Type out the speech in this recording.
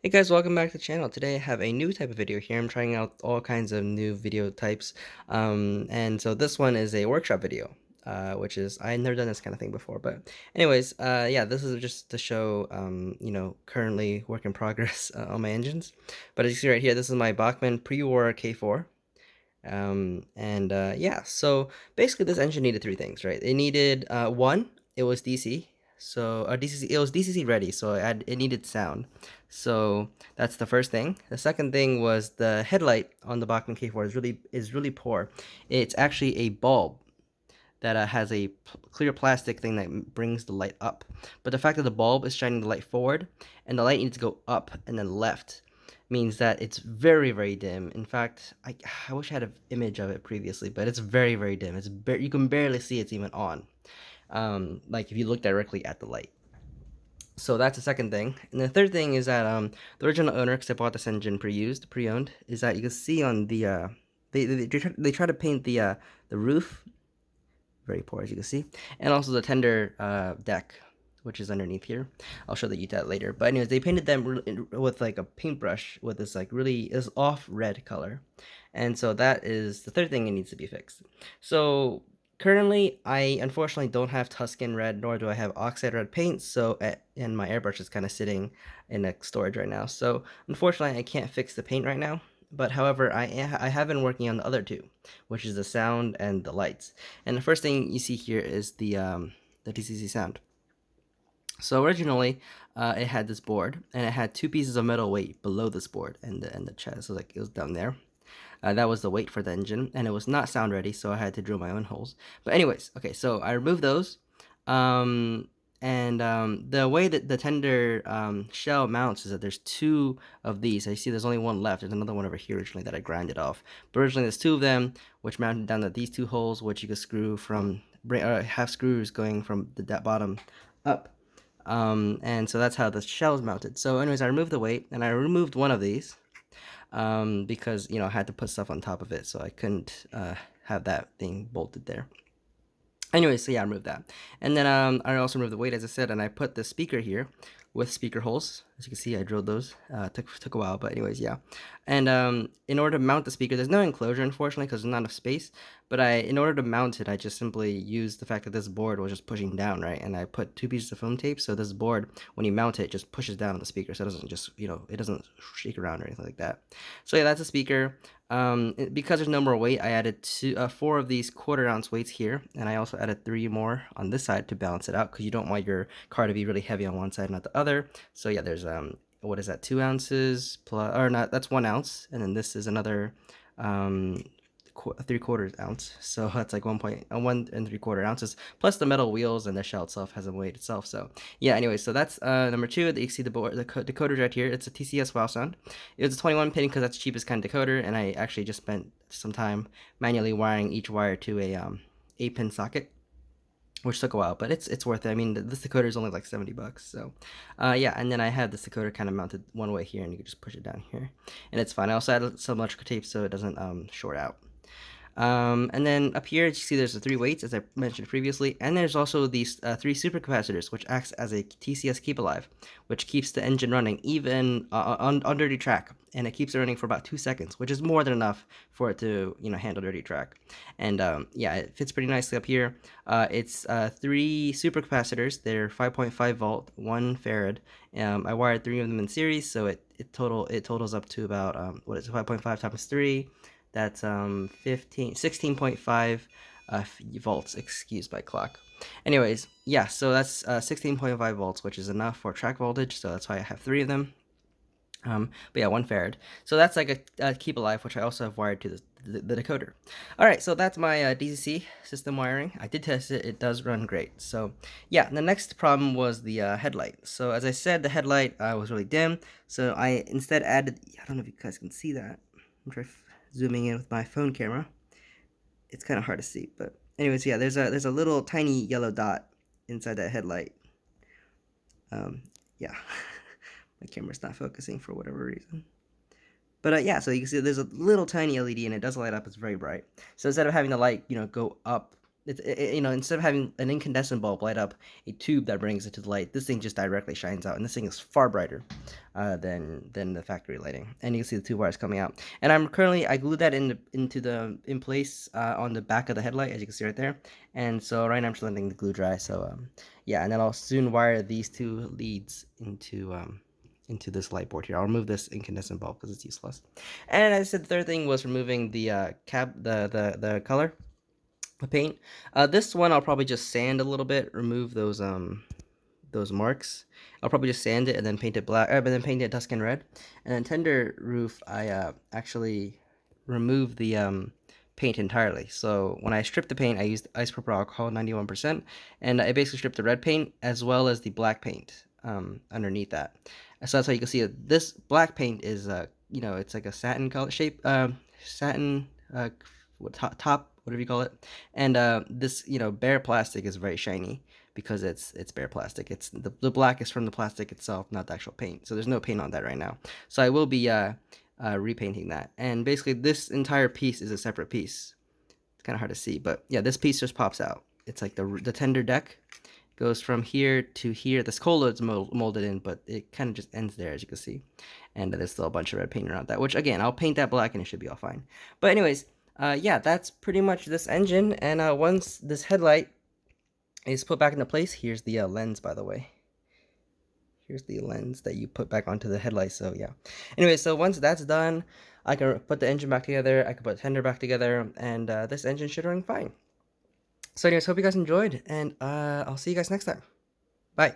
Hey guys, welcome back to the channel. Today I have a new type of video here. I'm trying out all kinds of new video types. And so this one is a workshop video, which is, I've never done this kind of thing before. But anyways, yeah, this is just to show, currently work in progress on my engines. But as you see right here, this is my Bachman Prewar K4. Yeah, so basically this engine needed three things, right? It needed, one, it was DC. So DCC, it was DCC ready, so it needed sound. So that's the first thing. The second thing was the headlight on the Bachman K4 is really poor. It's actually a bulb that has a clear plastic thing that brings the light up. But the fact that the bulb is shining the light forward and the light needs to go up and then left means that it's very, very dim. In fact, I wish I had an image of it previously, but it's very, very dim. You can barely see it's even on. Like if you look directly at the light. So that's the second thing. And the third thing is that the original owner, because I bought this engine pre-owned, is that you can see on the they try to paint the roof very poor, as you can see, and also the tender deck, which is underneath here. I'll show you that later. But anyways, they painted them with like a paintbrush with this like this off red color, and so that is the third thing that needs to be fixed. So currently, I unfortunately don't have Tuscan red, nor do I have oxide red paint. So and my airbrush is kind of sitting in a storage right now. So unfortunately, I can't fix the paint right now. But however, I have been working on the other two, which is the sound and the lights. And the first thing you see here is the DCC sound. So originally, it had this board, and it had two pieces of metal weight below this board and the chest. So like it was down there. That was the weight for the engine, and it was not sound ready, so I had to drill my own holes. But anyways, okay, so I removed those. The way that the tender shell mounts is that there's two of these. I see there's only one left. There's another one over here originally that I grinded off. But originally there's two of them, which mounted down to these two holes, which you could screw from, have screws going from the bottom up. And so that's how the shell is mounted. So anyways, I removed the weight, and I removed one of these because, I had to put stuff on top of it, so I couldn't have that thing bolted there. Anyway, so yeah, I removed that. And then I also removed the weight, as I said, and I put the speaker here with speaker holes. As you can see, I drilled those. Took a while, but anyways, yeah. And in order to mount the speaker, there's no enclosure, unfortunately, because there's not enough space. But in order to mount it, I just simply used the fact that this board was just pushing down, right? And I put two pieces of foam tape, so this board, when you mount it, just pushes down on the speaker, so it doesn't just, it doesn't shake around or anything like that. So yeah, that's a speaker. Because there's no more weight, I added four of these 1/4 ounce weights here, and I also added 3 more on this side to balance it out, because you don't want your car to be really heavy on one side, not the other. So yeah, there's what is that, 2 ounces plus, or not, that's 1 ounce, and then this is another 3/4 ounce, so that's like 1 and 3/4 ounces, plus the metal wheels, and the shell itself has a weight itself. So yeah, anyway, so that's number 2. You see the board, the decoder right here. It's a TCS wow sound. It was a 21 pin because that's the cheapest kind of decoder, and I actually just spent some time manually wiring each wire to a 8-pin socket, which took a while, but it's worth it. I mean, this decoder is only like $70, so yeah. And then I have this decoder kind of mounted one way here, and you can just push it down here, and it's fine. I also added some electrical tape so it doesn't short out. And then up here, you see there's the 3 weights, as I mentioned previously, and there's also these 3 supercapacitors, which acts as a TCS keep alive, which keeps the engine running even on dirty track, and it keeps it running for about 2 seconds, which is more than enough for it to handle dirty track. And yeah, it fits pretty nicely up here. It's 3 supercapacitors. They're 5.5 volt, 1 farad. I wired 3 of them in series, so it totals up to about 5.5 times 3. That's 16.5 volts, excuse my clock. Anyways, yeah, so that's 16.5 volts, which is enough for track voltage, so that's why I have 3 of them. But yeah, 1 farad. So that's like a keep alive, which I also have wired to the decoder. Alright, so that's my DCC system wiring. I did test it. It does run great. So yeah, the next problem was the headlight. So as I said, the headlight was really dim, so I instead added, I don't know if you guys can see that. I'm trying zooming in with my phone camera. It's kind of hard to see, but anyways, yeah, there's a little tiny yellow dot inside that headlight. Yeah, my camera's not focusing for whatever reason. But yeah, so you can see there's a little tiny LED, and it does light up. It's very bright. So instead of having the light, go up instead of having an incandescent bulb light up a tube that brings it to the light, this thing just directly shines out, and this thing is far brighter than the factory lighting. And you can see the two wires coming out. And I glued that in place on the back of the headlight, as you can see right there. And so right now I'm just letting the glue dry. So yeah, and then I'll soon wire these two leads into this light board here. I'll remove this incandescent bulb because it's useless. And as I said, the third thing was removing the the color, the paint. This one I'll probably just sand a little bit, remove those marks. I'll probably just sand it and then paint it black, but then paint it Tuscan red. And then Tender Roof, I actually remove the paint entirely. So when I stripped the paint, I used isopropyl alcohol 91%, and I basically stripped the red paint as well as the black paint underneath that. So that's how you can see it. This black paint is it's like a satin color shape, satin top, whatever you call it. And this bare plastic is very shiny because it's bare plastic. It's the black is from the plastic itself, not the actual paint. So there's no paint on that right now. So I will be repainting that. And basically this entire piece is a separate piece. It's kind of hard to see, but yeah, this piece just pops out. It's like the tender deck goes from here to here. This cola is molded in, but it kind of just ends there, as you can see. And there's still a bunch of red paint around that, which again, I'll paint that black and it should be all fine. But anyways, yeah, that's pretty much this engine. And once this headlight is put back into place, here's the lens, by the way. Here's the lens that you put back onto the headlight. So yeah. Anyway, so once that's done, I can put the engine back together. I can put the tender back together, and this engine should run fine. So anyways, hope you guys enjoyed, and I'll see you guys next time. Bye.